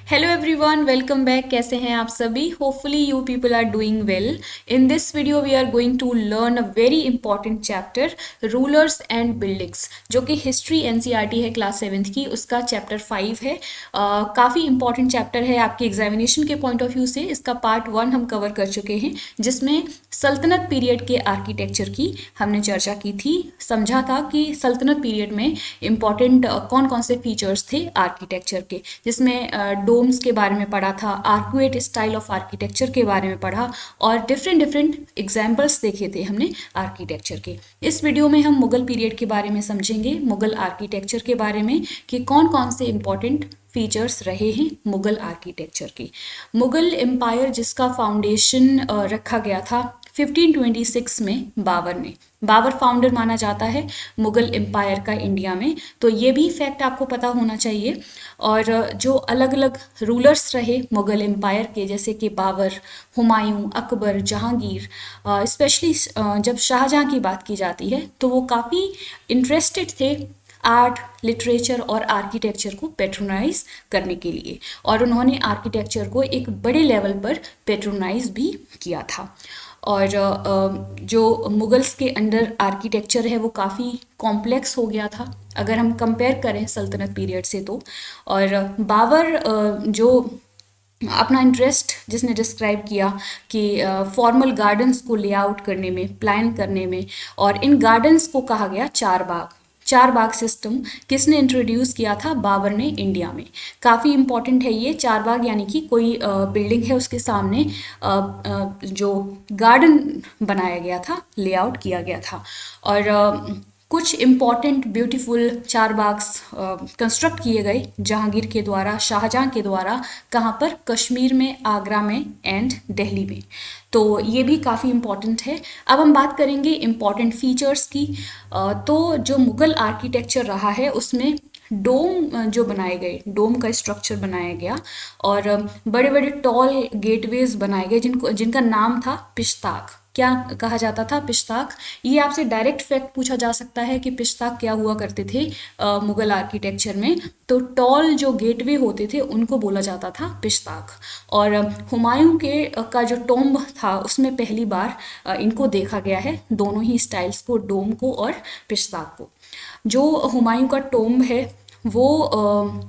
Hello everyone, welcome back. कैसे हैं आप सभी? Hopefully you people are doing well. In this video we are going to learn a very important chapter, rulers and buildings, जो कि history NCERT है class 7th की। उसका chapter 5 है। काफ़ी इंपॉर्टेंट चैप्टर है आपके एग्जामिनेशन के पॉइंट ऑफ व्यू से। इसका पार्ट 1 हम कवर कर चुके हैं, जिसमें सल्तनत पीरियड के आर्किटेक्चर की हमने चर्चा की थी। समझा था कि सल्तनत पीरियड में इंपॉर्टेंट कौन कौन से फीचर्स थे आर्किटेक्चर के, जिसमें डोम्स के बारे में पढ़ा था, आर्कुएट स्टाइल ऑफ आर्किटेक्चर के बारे में पढ़ा, और डिफरेंट डिफरेंट एग्जाम्पल्स देखे थे हमने आर्किटेक्चर के। इस वीडियो में हम मुगल पीरियड के बारे में समझेंगे, मुगल आर्किटेक्चर के बारे में कि कौन कौन से इंपॉर्टेंट फीचर्स रहे हैं मुगल आर्किटेक्चर के। मुगल एम्पायर जिसका फाउंडेशन रखा गया था 1526 में बाबर ने। बाबर फाउंडर माना जाता है मुगल एम्पायर का इंडिया में, तो ये भी फैक्ट आपको पता होना चाहिए। और जो अलग अलग रूलर्स रहे मुगल एम्पायर के, जैसे कि बाबर, हुमायूं, अकबर, जहांगीर, स्पेशली जब शाहजहां की बात की जाती है तो वो काफ़ी इंटरेस्टेड थे आर्ट, लिटरेचर और आर्किटेक्चर को पेट्रोनाइज करने के लिए, और उन्होंने आर्किटेक्चर को एक बड़े लेवल पर पेट्रोनाइज भी किया था। और जो मुगल्स के अंडर आर्किटेक्चर है वो काफ़ी कॉम्प्लेक्स हो गया था अगर हम कंपेयर करें सल्तनत पीरियड से तो। और बाबर जो अपना इंटरेस्ट जिसने डिस्क्राइब किया कि फॉर्मल गार्डन्स को लेआउट करने में, प्लान करने में, और इन गार्डन्स को कहा गया चार बाग। चार बाग सिस्टम किसने इंट्रोड्यूस किया था? बाबर ने इंडिया में। काफ़ी इंपॉर्टेंट है ये चार बाग, यानी कि कोई बिल्डिंग है उसके सामने जो गार्डन बनाया गया था, लेआउट किया गया था। और कुछ इम्पॉर्टेंट ब्यूटीफुल चार बाग्स कंस्ट्रक्ट किए गए जहांगीर के द्वारा, शाहजहां के द्वारा। कहाँ पर? कश्मीर में, आगरा में एंड दिल्ली में। तो ये भी काफ़ी इम्पॉर्टेंट है। अब हम बात करेंगे इम्पॉर्टेंट फीचर्स की। तो जो मुगल आर्किटेक्चर रहा है उसमें डोम जो बनाए गए, डोम का स्ट्रक्चर बनाया गया, और बड़े बड़े टॉल गेटवेज बनाए गए जिनका नाम था पिश्ताक। क्या कहा जाता था? पिश्ताक। ये आपसे डायरेक्ट फैक्ट पूछा जा सकता है कि पिश्ताक क्या हुआ करते थे मुगल आर्किटेक्चर में। तो टॉल जो गेटवे होते थे उनको बोला जाता था पिश्ताक। और हुमायूं के का जो टॉम्ब था उसमें पहली बार इनको देखा गया है, दोनों ही स्टाइल्स को, डोम को और पिश्ताक को। जो हुमायूं का टॉम्ब है वो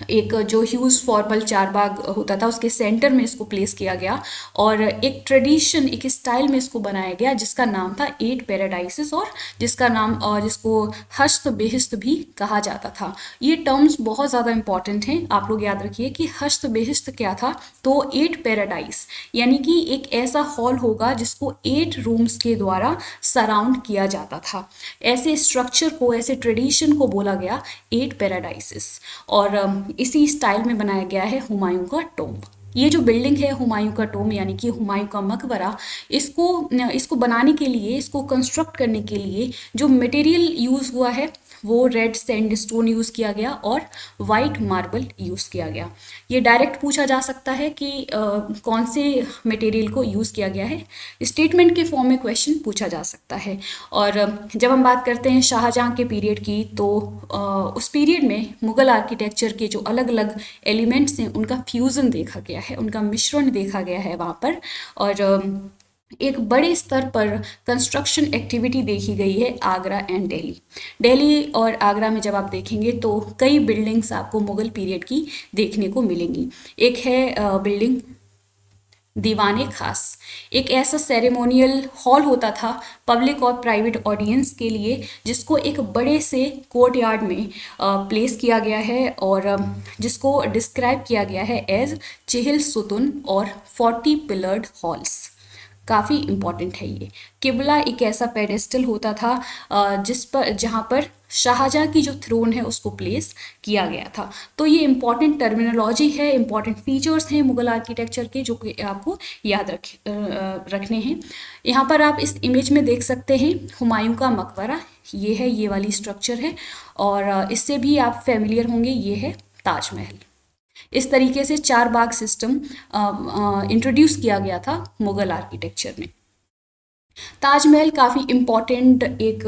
एक जो ह्यूज फॉर्मल चार बाग होता था उसके सेंटर में इसको प्लेस किया गया, और एक ट्रेडिशन, एक स्टाइल में इसको बनाया गया जिसका नाम था 8 पैराडाइसेस, और जिसका नाम जिसको हस्त बेहिस्त भी कहा जाता था। ये टर्म्स बहुत ज़्यादा इंपॉर्टेंट हैं, आप लोग याद रखिए कि हस्त बेहिस्त क्या था। तो 8 पैराडाइस यानी कि एक ऐसा हॉल होगा जिसको 8 रूम्स के द्वारा सराउंड किया जाता था। ऐसे स्ट्रक्चर को, ऐसे ट्रेडिशन को बोला गया 8 पैराडाइसेस। और इसी स्टाइल में बनाया गया है हुमायूं का टॉम्ब। ये जो बिल्डिंग है हुमायूं का टॉम्ब यानी कि हुमायूं का मकबरा, इसको इसको बनाने के लिए, इसको कंस्ट्रक्ट करने के लिए जो मटेरियल यूज़ हुआ है वो रेड सैंडस्टोन यूज़ किया गया और वाइट मार्बल यूज़ किया गया। ये डायरेक्ट पूछा जा सकता है कि कौन से मटेरियल को यूज़ किया गया है, स्टेटमेंट के फॉर्म में क्वेश्चन पूछा जा सकता है। और जब हम बात करते हैं शाहजहां के पीरियड की, तो उस पीरियड में मुगल आर्किटेक्चर के जो अलग अलग एलिमेंट्स हैं उनका फ्यूज़न देखा गया है, उनका मिश्रण देखा गया है वहाँ पर। और एक बड़े स्तर पर कंस्ट्रक्शन एक्टिविटी देखी गई है आगरा एंड दिल्ली। दिल्ली और आगरा में जब आप देखेंगे तो कई बिल्डिंग्स आपको मुगल पीरियड की देखने को मिलेंगी। एक है बिल्डिंग दीवाने खास। एक ऐसा सेरेमोनियल हॉल होता था पब्लिक और प्राइवेट ऑडियंस के लिए, जिसको एक बड़े से कोर्ट यार्ड में प्लेस किया गया है, और जिसको डिस्क्राइब किया गया है एज चेहल सुतुन और 40 पिलर्ड हॉल्स। काफ़ी इम्पॉर्टेंट है ये। किबला एक ऐसा पेडेस्टल होता था जिस पर, जहाँ पर शाहजहां की जो थ्रोन है उसको प्लेस किया गया था। तो ये इंपॉर्टेंट टर्मिनोलॉजी है, इंपॉर्टेंट फीचर्स हैं मुगल आर्किटेक्चर के, जो कि आपको याद रखने हैं। यहाँ पर आप इस इमेज में देख सकते हैं हुमायूं का मकबरा, ये है, ये वाली स्ट्रक्चर है, और इससे भी आप फेमिलियर होंगे, ये है ताजमहल। इस तरीके से चार बाग सिस्टम इंट्रोड्यूस किया गया था मुगल आर्किटेक्चर में। ताजमहल काफ़ी इम्पॉर्टेंट एक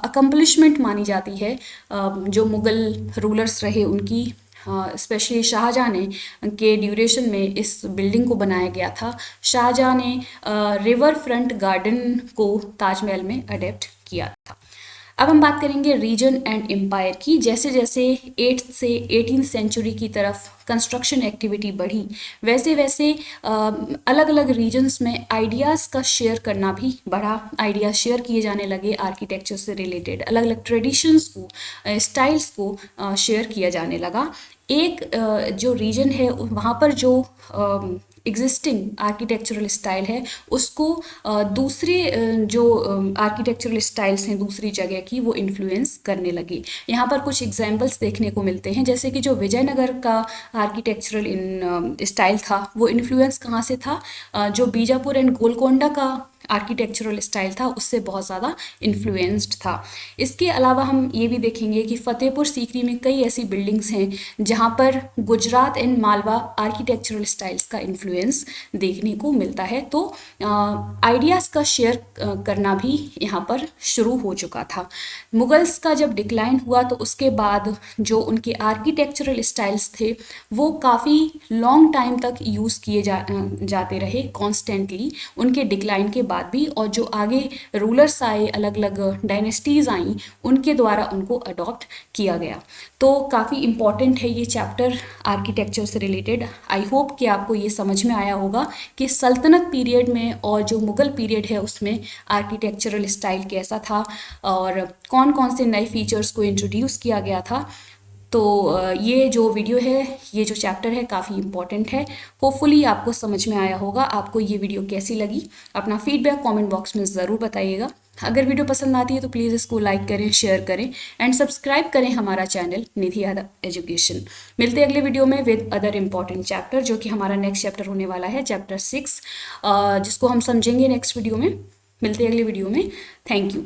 अकम्पलिशमेंट मानी जाती है, जो मुग़ल रूलर्स रहे उनकी, स्पेशली शाहजहाँ ने के ड्यूरेशन में इस बिल्डिंग को बनाया गया था। शाहजहाँ ने रिवर फ्रंट गार्डन को ताजमहल में अडेप्ट किया था। अब हम बात करेंगे रीजन एंड एम्पायर की। जैसे जैसे 8th से 18th सेंचुरी की तरफ कंस्ट्रक्शन एक्टिविटी बढ़ी, वैसे वैसे अलग अलग रीजन्स में आइडियाज़ का शेयर करना भी बढ़ा। आइडियाज़ शेयर किए जाने लगे आर्किटेक्चर से रिलेटेड, अलग अलग ट्रेडिशंस को, स्टाइल्स को शेयर किया जाने लगा। एक जो रीजन है वहाँ पर जो एग्जिस्टिंग आर्किटेक्चरल स्टाइल है उसको दूसरे जो आर्किटेक्चरल स्टाइल्स हैं दूसरी जगह की, वो इन्फ्लुएंस करने लगी। यहाँ पर कुछ एग्जांपल्स देखने को मिलते हैं, जैसे कि जो विजयनगर का आर्किटेक्चरल स्टाइल था वो इन्फ्लुएंस कहाँ से था, जो बीजापुर एंड गोलकोंडा का आर्किटेक्चरल स्टाइल था उससे बहुत ज़्यादा इन्फ्लुएंस्ड था। इसके अलावा हम ये भी देखेंगे कि फ़तेहपुर सीकरी में कई ऐसी बिल्डिंग्स हैं जहाँ पर Gujarat and Malwa architectural styles का इन्फ्लुएंस देखने को मिलता है। तो आइडियाज़ का शेयर करना भी यहाँ पर शुरू हो चुका था। मुगल्स का जब डिक्लाइन हुआ तो उसके बाद जो उनके आर्किटेक्चरल स्टाइल्स थे वो काफ़ी लॉन्ग टाइम तक यूज़ किए जाते रहे कॉन्स्टेंटली उनके डिक्लाइन के बाद भी, और जो आगे रूलर्स आए, अलग अलग डायनेस्टीज़ आई, उनके द्वारा उनको अडॉप्ट किया गया। तो काफ़ी इम्पॉर्टेंट है ये चैप्टर आर्किटेक्चर से रिलेटेड। आई होप कि आपको ये समझ में आया होगा कि सल्तनत पीरियड में और जो मुग़ल पीरियड है उसमें आर्किटेक्चरल स्टाइल कैसा था और कौन कौन से नए फीचर्स को इंट्रोड्यूस किया गया था। तो ये जो वीडियो है, ये जो चैप्टर है काफ़ी इम्पॉर्टेंट है। होपफुली आपको समझ में आया होगा। आपको ये वीडियो कैसी लगी अपना फीडबैक कमेंट बॉक्स में ज़रूर बताइएगा। अगर वीडियो पसंद आती है तो प्लीज़ इसको लाइक करें, शेयर करें एंड सब्सक्राइब करें हमारा चैनल निधि एजुकेशन। मिलते हैं अगले वीडियो में विद अदर इम्पॉर्टेंट चैप्टर, जो कि हमारा नेक्स्ट चैप्टर होने वाला है चैप्टर 6, जिसको हम समझेंगे नेक्स्ट वीडियो में। मिलते हैं अगले वीडियो में। Thank you.